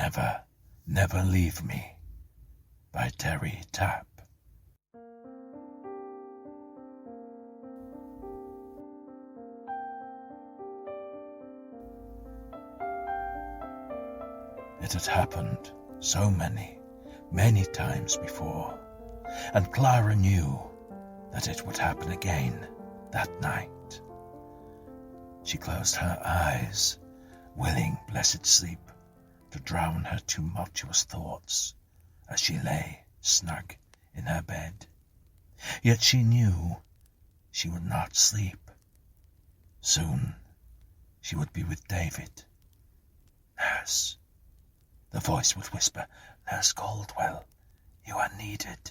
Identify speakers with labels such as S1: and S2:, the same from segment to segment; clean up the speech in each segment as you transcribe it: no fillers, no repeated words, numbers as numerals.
S1: Never, Never Leave Me by Terry Tapp. It had happened so many times before, and Clara knew that it would happen again that night. She closed her eyes, willing blessed sleep to drown her tumultuous thoughts as she lay snug in her bed. Yet she knew she would not sleep. Soon she would be with David. Nurse, the voice would whisper, Nurse Caldwell, you are needed.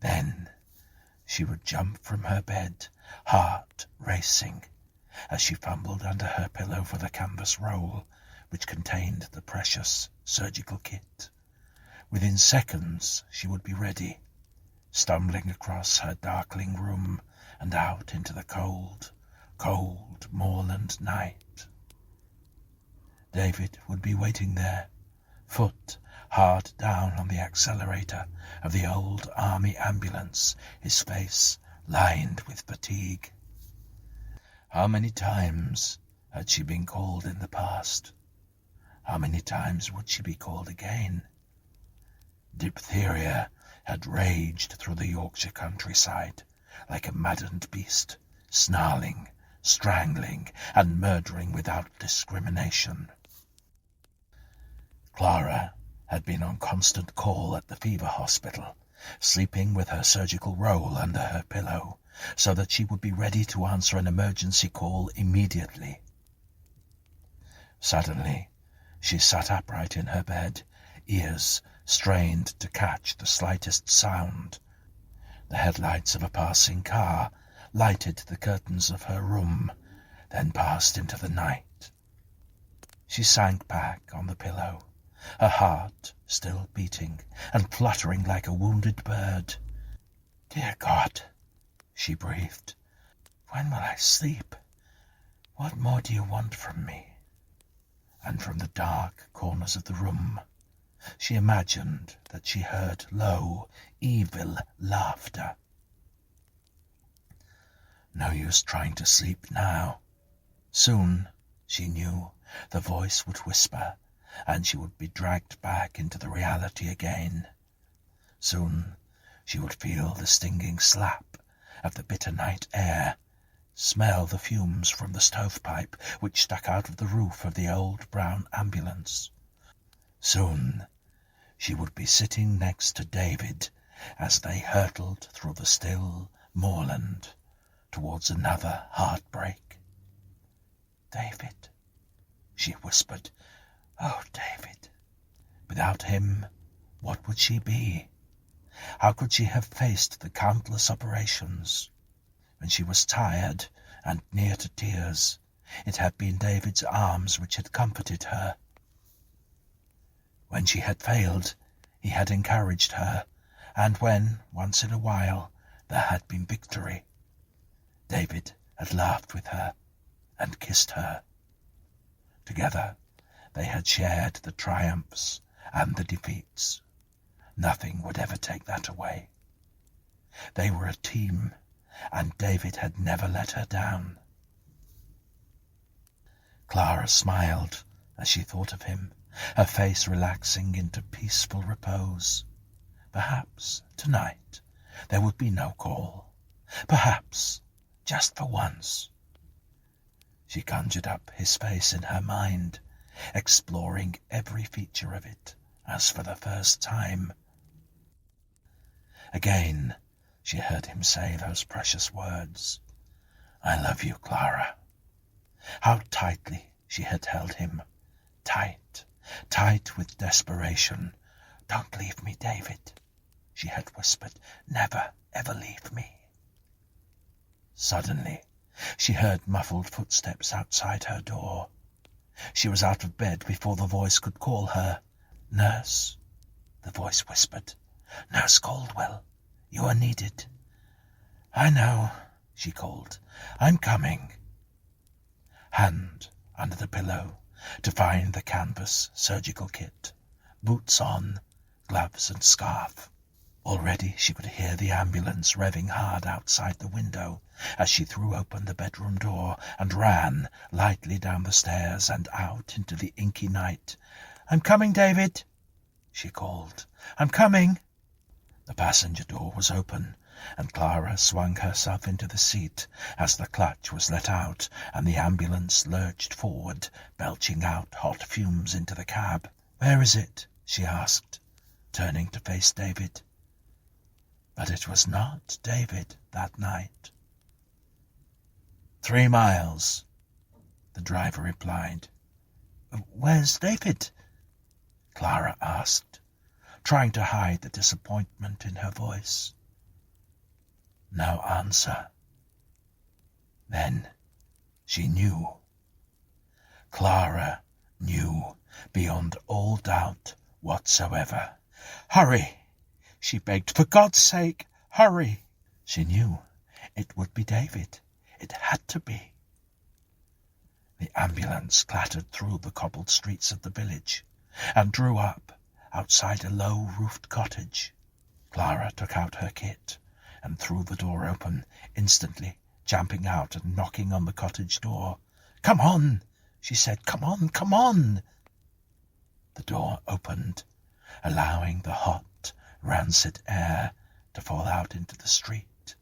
S1: Then she would jump from her bed, heart racing, as she fumbled under her pillow for the canvas roll which contained the precious surgical kit. Within seconds she would be ready, stumbling across her darkling room and out into the cold, cold moorland night. David would be waiting there, foot hard down on the accelerator of the old army ambulance, his face lined with fatigue. How many times had she been called in the past? How many times would she be called again? Diptheria had raged through the Yorkshire countryside like a maddened beast, snarling, strangling, and murdering without discrimination. Clara had been on constant call at the fever hospital, sleeping with her surgical roll under her pillow, so that she would be ready to answer an emergency call immediately. Suddenly, she sat upright in her bed, ears strained to catch the slightest sound. The headlights of a passing car lighted the curtains of her room, then passed into the night. She sank back on the pillow, her heart still beating and fluttering like a wounded bird. Dear God, she breathed, when will I sleep? What more do you want from me? And from the dark corners of the room, she imagined that she heard low, evil laughter. No use trying to sleep now. Soon, she knew, the voice would whisper, and she would be dragged back into the reality again. Soon she would feel the stinging slap of the bitter night air, smell the fumes from the stovepipe which stuck out of the roof of the old brown ambulance. Soon she would be sitting next to David as they hurtled through the still moorland towards another heartbreak. David, she whispered. Oh, David. Without him, what would she be? How could she have faced the countless operations? When she was tired and near to tears, it had been David's arms which had comforted her. When she had failed, he had encouraged her, and when, once in a while, there had been victory, David had laughed with her and kissed her. Together, they had shared the triumphs and the defeats. Nothing would ever take that away. They were a team, and David had never let her down. Clara smiled as she thought of him, her face relaxing into peaceful repose. Perhaps tonight there would be no call. Perhaps, just for once. She conjured up his face in her mind, exploring every feature of it as for the first time. Again, she heard him say those precious words, I love you, Clara. How tightly she had held him, tight, tight with desperation. Don't leave me, David, she had whispered. Never, ever leave me. Suddenly, she heard muffled footsteps outside her door. She was out of bed before the voice could call her. Nurse, the voice whispered. Nurse Caldwell, you are needed. I know, she called. I'm coming. Hand under the pillow, to find the canvas surgical kit, boots on, gloves and scarf. Already she could hear the ambulance revving hard outside the window as she threw open the bedroom door and ran lightly down the stairs and out into the inky night. "I'm coming, David," she called. "I'm coming." The passenger door was open, and Clara swung herself into the seat as the clutch was let out and the ambulance lurched forward, belching out hot fumes into the cab. "Where is it?" she asked, turning to face David. But it was not David that night. 3 miles, the driver replied. "Where's David?" Clara asked, trying to hide the disappointment in her voice. No answer. Then she knew. Clara knew beyond all doubt whatsoever. "Hurry!" she begged. "For God's sake, hurry!" She knew it would be David. It had to be. The ambulance clattered through the cobbled streets of the village and drew up outside a low-roofed cottage. Clara took out her kit and threw the door open, instantly jumping out and knocking on the cottage door. "Come on," she said. "Come on, come on." The door opened, allowing the hot, rancid air to fall out into the street,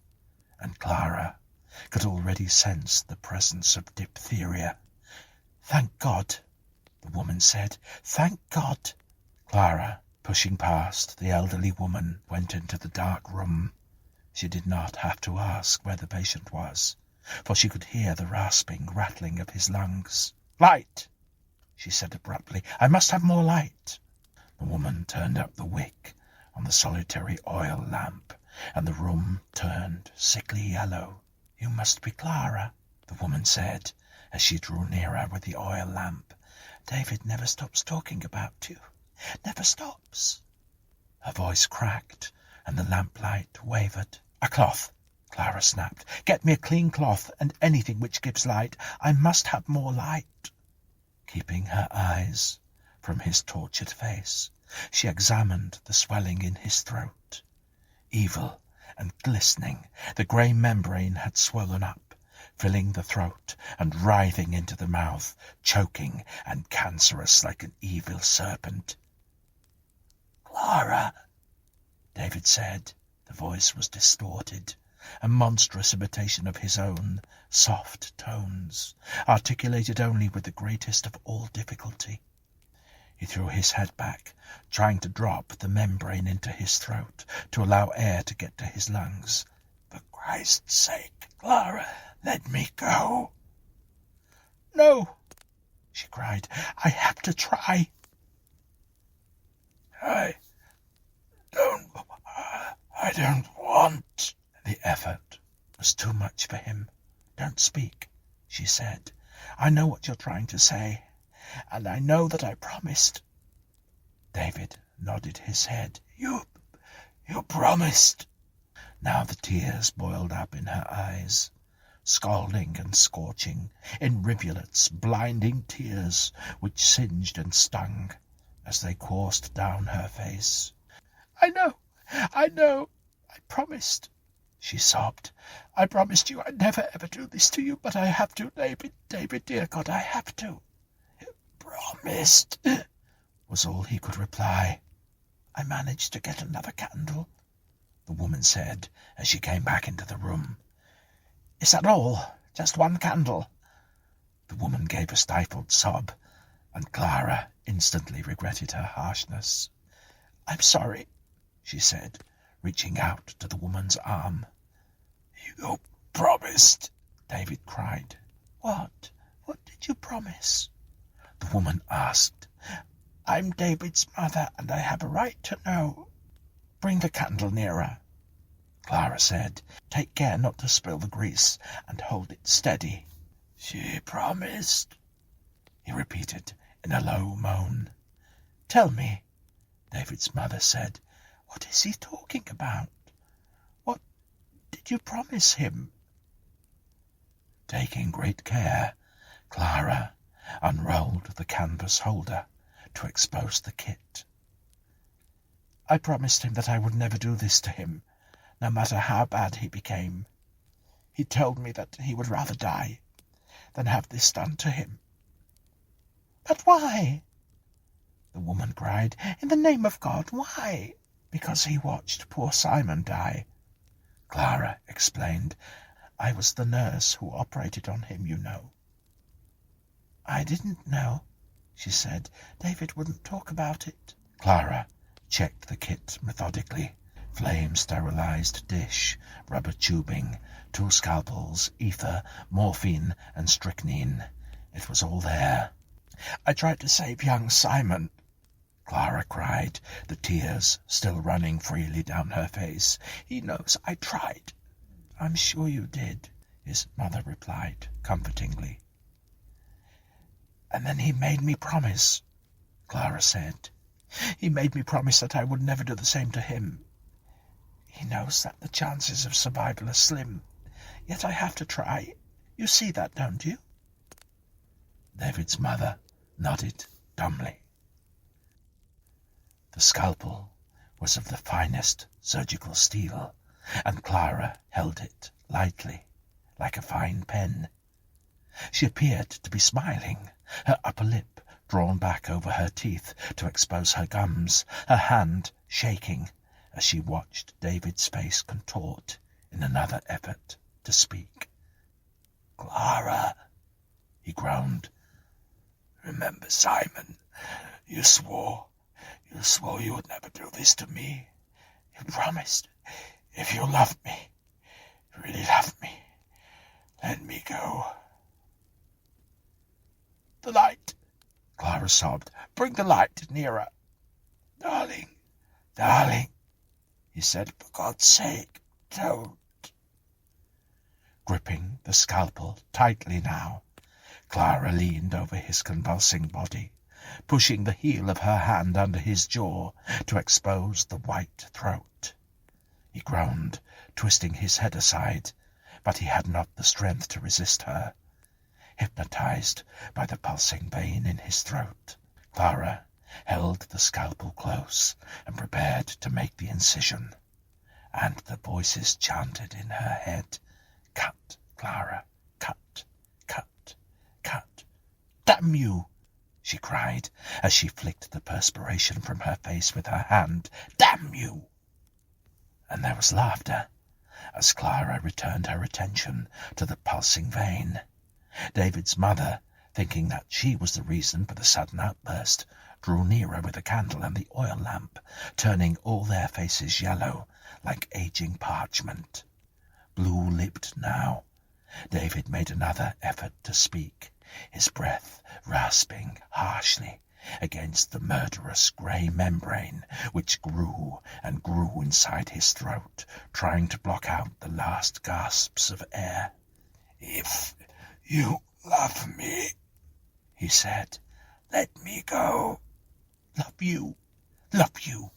S1: and Clara could already sense the presence of diptheria. "Thank God," the woman said. "Thank God." Clara, pushing past the elderly woman, went into the dark room. She did not have to ask where the patient was, for she could hear the rasping, rattling of his lungs. "Light," she said abruptly. "I must have more light." The woman turned up the wick on the solitary oil lamp, and the room turned sickly yellow. "You must be Clara," the woman said, as she drew nearer with the oil lamp. "David never stops talking about you. Never stops." Her voice cracked, and the lamplight wavered. "A cloth," Clara snapped. "Get me a clean cloth and anything which gives light. I must have more light." Keeping her eyes from his tortured face, she examined the swelling in his throat. Evil and glistening, the grey membrane had swollen up, filling the throat and writhing into the mouth, choking and cancerous like an evil serpent. "Clara," David said. The voice was distorted, a monstrous imitation of his own soft tones, articulated only with the greatest of all difficulty. He threw his head back, trying to drop the membrane into his throat, to allow air to get to his lungs. "For Christ's sake, Clara, let me go." "No," she cried. "I have to try." I don't want." The effort was too much for him. "Don't speak," she said. "I know what you're trying to say, and I know that I promised." David nodded his head. You promised." Now the tears boiled up in her eyes, scalding and scorching, in rivulets, blinding tears, which singed and stung as they coursed down her face. I know, I promised," she sobbed. "I promised you I'd never ever do this to you, but I have to, David, dear God, I have to." "Promised," was all he could reply. "I managed to get another candle," the woman said as she came back into the room. "Is that all? Just one candle?" The woman gave a stifled sob, and Clara instantly regretted her harshness. "I'm sorry," she said, reaching out to the woman's arm. "You promised," David cried. What? What did you promise?" the woman asked. "I'm David's mother, and I have a right to know." "Bring the candle nearer," Clara said. "Take care not to spill the grease, and hold it steady." "She promised," he repeated in a low moan. "Tell me," David's mother said. "What is he talking about? What did you promise him?" Taking great care, Clara unrolled the canvas holder to expose the kit. "I promised him that I would never do this to him, no matter how bad he became. He told me that he would rather die than have this done to him." "But why?" the woman cried. "In the name of God, why?" "Because he watched poor Simon die," Clara explained. "I was the nurse who operated on him, you know." "I didn't know," she said. "David wouldn't talk about it." Clara checked the kit methodically. Flame-sterilized dish, rubber tubing, 2 scalpels, ether, morphine, and strychnine. It was all there. "I tried to save young Simon," Clara cried, the tears still running freely down her face. "He knows I tried." "I'm sure you did," his mother replied comfortingly. "And then he made me promise," Clara said. "He made me promise that I would never do the same to him. He knows that the chances of survival are slim, yet I have to try. You see that, don't you?" David's mother nodded dumbly. The scalpel was of the finest surgical steel, and Clara held it lightly, like a fine pen. She appeared to be smiling, her upper lip drawn back over her teeth to expose her gums, her hand shaking as she watched David's face contort in another effort to speak. "Clara," he groaned, "remember Simon. You swore you would never do this to me. You promised. If you love me, really love me, let me go." "The light," Clara sobbed. "Bring the light nearer." Darling, he said, "for God's sake, don't." Gripping the scalpel tightly now, Clara leaned over his convulsing body, pushing the heel of her hand under his jaw to expose the white throat. He groaned, twisting his head aside, but he had not the strength to resist her. Hypnotized by the pulsing vein in his throat, Clara held the scalpel close and prepared to make the incision, and the voices chanted in her head, "Cut, Clara, cut, cut, cut." "Damn you!" she cried, as she flicked the perspiration from her face with her hand. "Damn you!" And there was laughter, as Clara returned her attention to the pulsing vein. David's mother, thinking that she was the reason for the sudden outburst, drew nearer with a candle and the oil lamp, turning all their faces yellow, like aging parchment. Blue-lipped now, David made another effort to speak, his breath rasping harshly against the murderous grey membrane which grew and grew inside his throat, trying to block out the last gasps of air. "If you love me," he said, "let me go." "Love you, love you."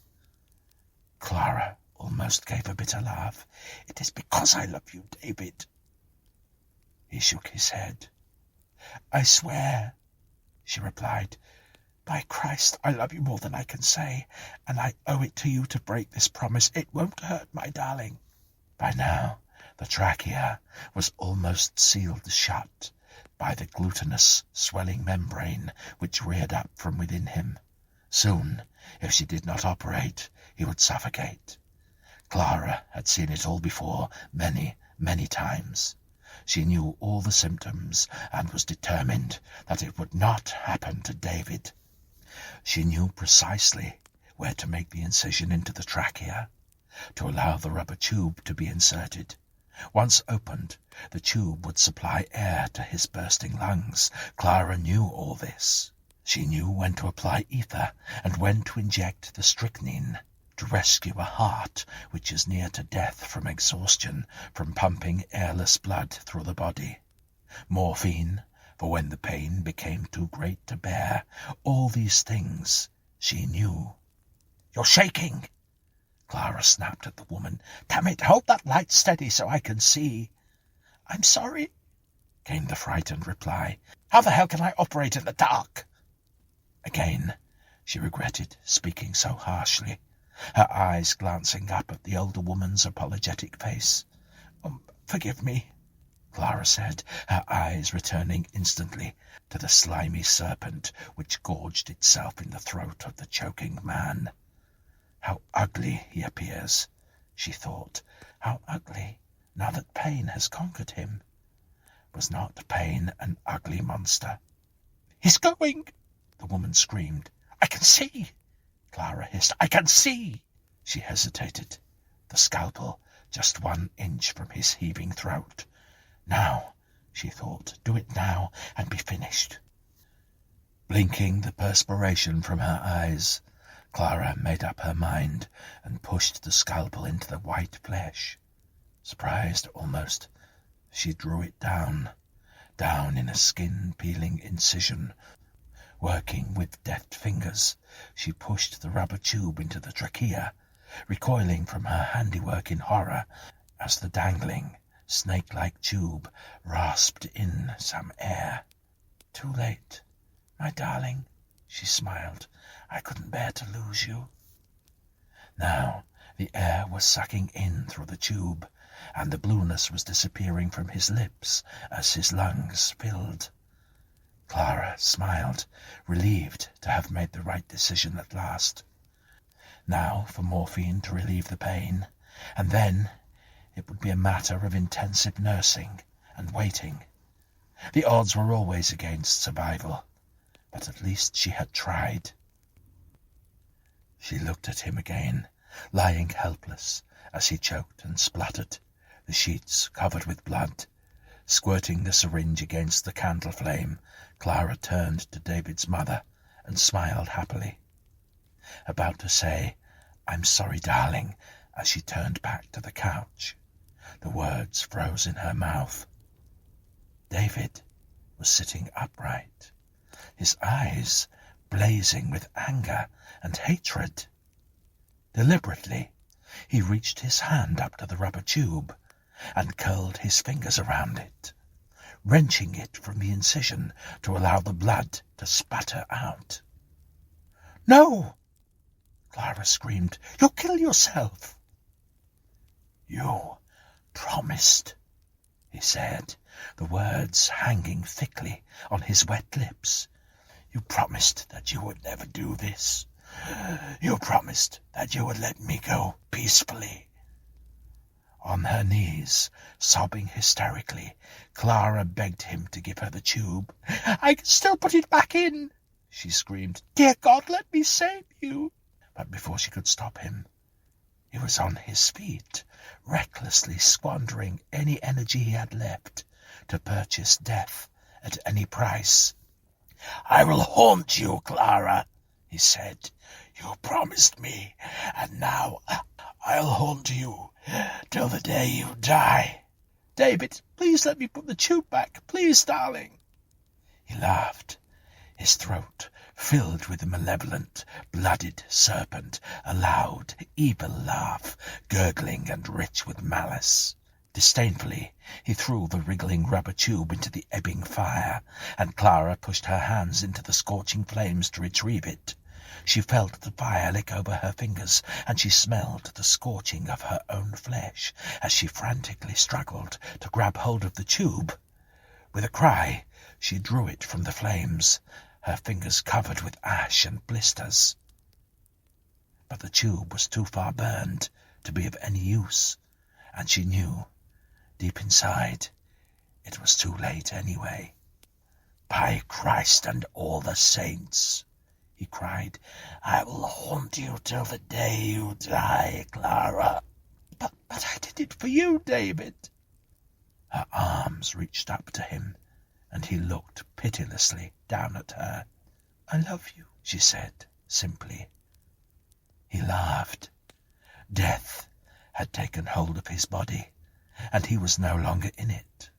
S1: Clara almost gave a bitter laugh. "It is because I love you, David." He shook his head. "I swear," she replied. "By Christ, I love you more than I can say, and I owe it to you to break this promise. It won't hurt, my darling." By now, the trachea was almost sealed shut by the glutinous, swelling membrane which reared up from within him. Soon, if she did not operate, he would suffocate. Clara had seen it all before, many, many times. She knew all the symptoms and was determined that it would not happen to David. She knew precisely where to make the incision into the trachea, to allow the rubber tube to be inserted. Once opened, the tube would supply air to his bursting lungs. Clara knew all this. She knew when to apply ether and when to inject the strychnine, to rescue a heart which is near to death from exhaustion from pumping airless blood through the body. Morphine, for when the pain became too great to bear. All these things she knew. "You're shaking!" Clara snapped at the woman. "Damn it, hold that light steady so I can see." "I'm sorry," came the frightened reply. "How the hell can I operate in the dark?" Again, she regretted speaking so harshly, her eyes glancing up at the older woman's apologetic face. "Forgive me," Clara said, her eyes returning instantly to the slimy serpent which gorged itself in the throat of the choking man. "How ugly he appears," she thought. "How ugly, now that pain has conquered him." Was not pain an ugly monster? "He's going!" the woman screamed. "I can see!" Clara hissed. "I can see!" She hesitated, the scalpel just 1 inch from his heaving throat. Now, she thought, do it now and be finished. Blinking the perspiration from her eyes, Clara made up her mind and pushed the scalpel into the white flesh. Surprised almost, she drew it down in a skin-peeling incision. Working with deft fingers, she pushed the rubber tube into the trachea, recoiling from her handiwork in horror as the dangling, snake-like tube rasped in some air. "Too late, my darling," she smiled. "I couldn't bear to lose you." Now the air was sucking in through the tube, and the blueness was disappearing from his lips as his lungs filled. Clara smiled, relieved to have made the right decision at last. Now for morphine to relieve the pain, and then it would be a matter of intensive nursing and waiting. The odds were always against survival, but at least she had tried. She looked at him again, lying helpless as he choked and spluttered, the sheets covered with blood. Squirting the syringe against the candle flame, Clara turned to David's mother and smiled happily. About to say, "I'm sorry, darling," as she turned back to the couch. The words froze in her mouth. David was sitting upright, his eyes blazing with anger and hatred. Deliberately, he reached his hand up to the rubber tube and curled his fingers around it, wrenching it from the incision to allow the blood to spatter out. "No!" Clara screamed. "You'll kill yourself!" "You promised," he said, the words hanging thickly on his wet lips. "You promised that you would never do this. You promised that you would let me go peacefully." On her knees, sobbing hysterically, Clara begged him to give her the tube. "I can still put it back in," she screamed. "Dear God, let me save you." But before she could stop him, he was on his feet, recklessly squandering any energy he had left to purchase death at any price. "I will haunt you, Clara," he said. "You promised me, and now I'll haunt you till the day you die." "David, please let me put the tube back. Please, darling." He laughed, his throat filled with a malevolent, blooded serpent, a loud, evil laugh, gurgling and rich with malice. Disdainfully, he threw the wriggling rubber tube into the ebbing fire, and Clara pushed her hands into the scorching flames to retrieve it. She felt the fire lick over her fingers, and she smelled the scorching of her own flesh as she frantically struggled to grab hold of the tube. With a cry, she drew it from the flames, her fingers covered with ash and blisters. But the tube was too far burned to be of any use, and she knew, deep inside, it was too late anyway. "By Christ and all the saints," he cried, "I will haunt you till the day you die, Clara." But I did it for you, David." Her arms reached up to him, and he looked pitilessly down at her. "I love you," she said simply. He laughed. Death had taken hold of his body, and he was no longer in it.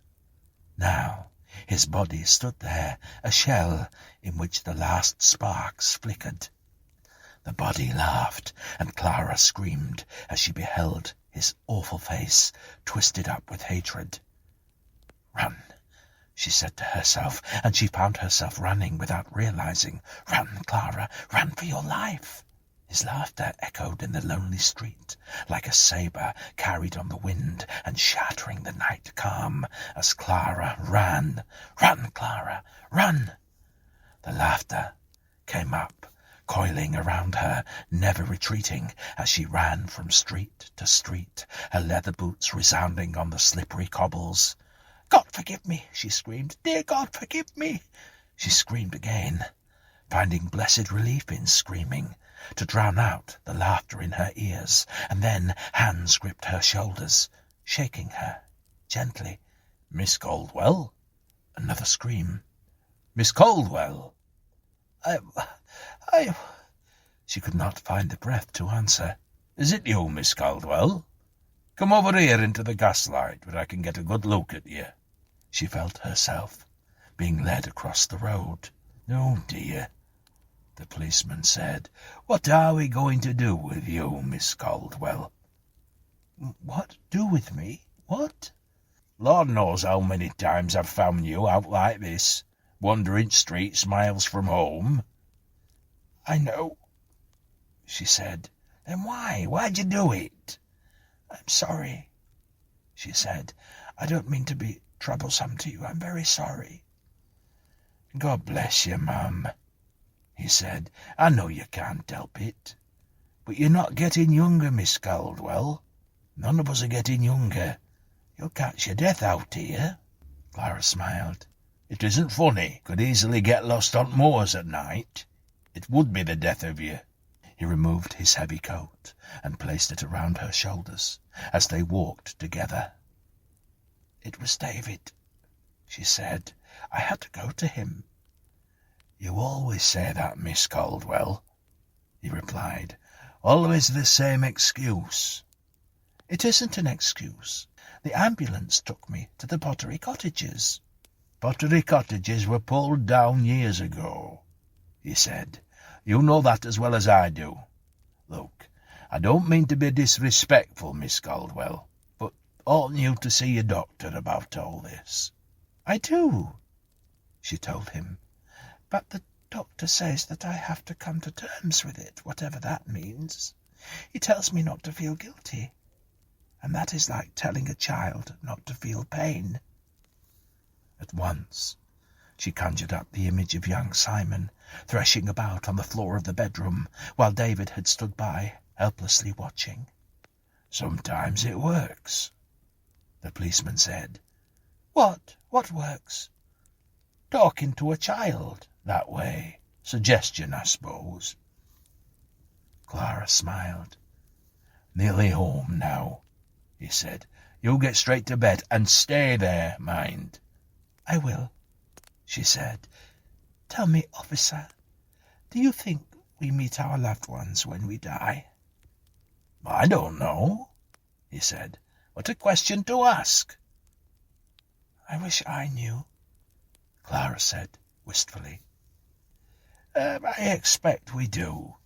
S1: Now his body stood there, a shell in which the last sparks flickered. The body laughed, and Clara screamed as she beheld his awful face twisted up with hatred. "Run, she said to herself, and she found herself running without realizing. Run, Clara, run for your life. His laughter echoed in the lonely street, like a sabre carried on the wind and shattering the night calm, as Clara ran. Run, Clara, run! The laughter came up, coiling around her, never retreating, as she ran from street to street, her leather boots resounding on the slippery cobbles. "God forgive me!" she screamed. "Dear God, forgive me!" She screamed again, finding blessed relief in screaming, to drown out the laughter in her ears, and then hands gripped her shoulders, shaking her gently. "Miss Caldwell?" Another scream. "Miss Caldwell!" I... She could not find the breath to answer. "Is it you, Miss Caldwell? Come over here into the gaslight, where I can get a good look at you." She felt herself being led across the road. "Oh, dear," the policeman said. "What are we going to do with you, Miss Caldwell?" "What do with me? What?" "Lord knows how many times I've found you out like this, wandering streets miles from home." "I know," she said. "Then why? Why'd you do it?" "I'm sorry," she said. "I don't mean to be troublesome to you. I'm very sorry." "God bless you, ma'am," he said. "I know you can't help it. But you're not getting younger, Miss Caldwell. None of us are getting younger. You'll catch your death out here." Clara smiled. "It isn't funny. Could easily get lost on moors at night. It would be the death of you." He removed his heavy coat and placed it around her shoulders as they walked together. "It was David," she said. "I had to go to him." "You always say that, Miss Caldwell," he replied. "Always the same excuse." "It isn't an excuse. The ambulance took me to the Pottery Cottages." "Pottery Cottages were pulled down years ago," he said. "You know that as well as I do. Look, I don't mean to be disrespectful, Miss Caldwell, but oughtn't you to see your doctor about all this?" "I do," she told him. "But the doctor says that I have to come to terms with it, whatever that means. He tells me not to feel guilty, and that is like telling a child not to feel pain." At once she conjured up the image of young Simon threshing about on the floor of the bedroom, while David had stood by, helplessly watching. "Sometimes it works," the policeman said. "What? What works?" "Talking to a child that way. Suggestion, I suppose." Clara smiled. "Nearly home now," he said. "You get straight to bed, and stay there, mind." "I will," she said. "Tell me, officer, do you think we meet our loved ones when we die?" "I don't know," he said. "What a question to ask." "I wish I knew," Clara said wistfully. "I expect we do,"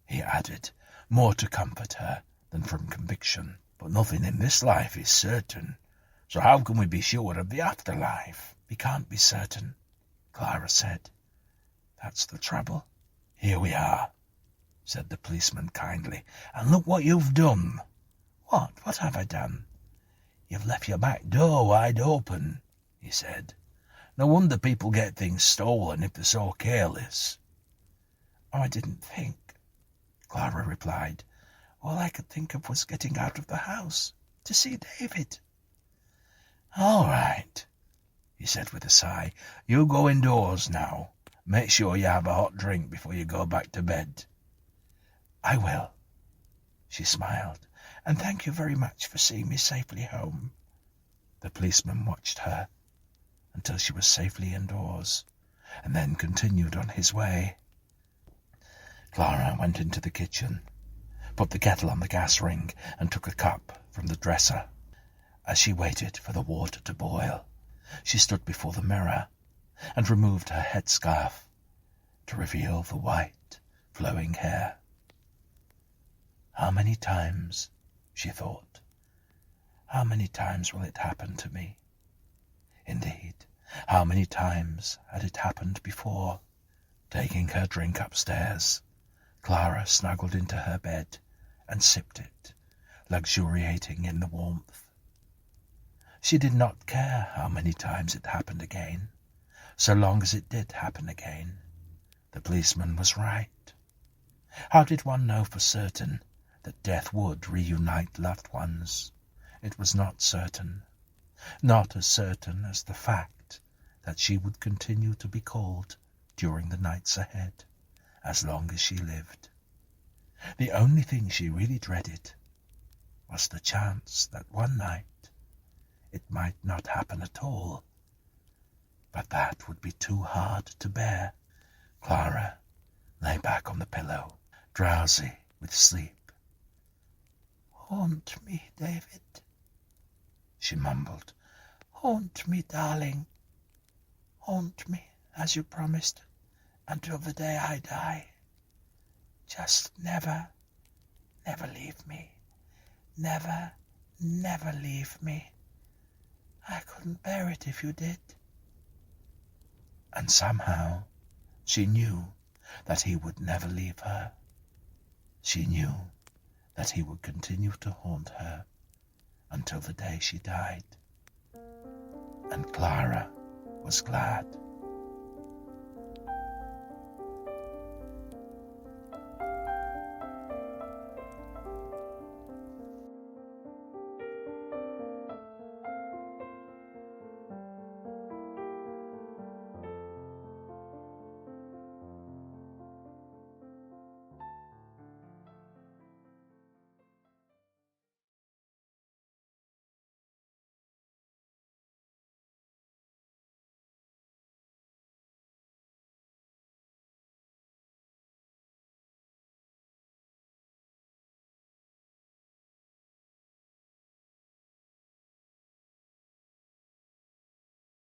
S1: he added, more to comfort her than from conviction. "But nothing in this life is certain, so how can we be sure of the afterlife?" "We can't be certain," Clara said. "That's the trouble." "Here we are," said the policeman kindly, "and look what you've done." "What? What have I done?" "You've left your back door wide open," he said. "No wonder people get things stolen if they're so careless." "Oh, I didn't think," Clara replied. "All I could think of was getting out of the house to see David." "All right," he said with a sigh. "You go indoors now. Make sure you have a hot drink before you go back to bed." "I will," she smiled, "and thank you very much for seeing me safely home." The policeman watched her until she was safely indoors, and then continued on his way. Clara went into the kitchen, put the kettle on the gas ring, and took a cup from the dresser. As she waited for the water to boil, she stood before the mirror and removed her headscarf to reveal the white, flowing hair. How many times, she thought, how many times will it happen to me? Indeed, How many times had it happened before? Taking her drink upstairs, Clara snuggled into her bed and sipped it, luxuriating in the warmth. She did not care how many times it happened again, so long as it did happen again. The policeman was right. How did one know for certain that death would reunite loved ones? It was not certain. Not as certain as the fact that she would continue to be called during the nights ahead, as long as she lived. The only thing she really dreaded was the chance that one night it might not happen at all. But that would be too hard to bear. Clara lay back on the pillow, drowsy with sleep. "Haunt me, David," she mumbled. "Haunt me, darling. Haunt me, as you promised, until the day I die. Just never, never leave me. Never, never leave me. I couldn't bear it if you did." And somehow she knew that he would never leave her. She knew that he would continue to haunt her until the day she died. And Clara was glad.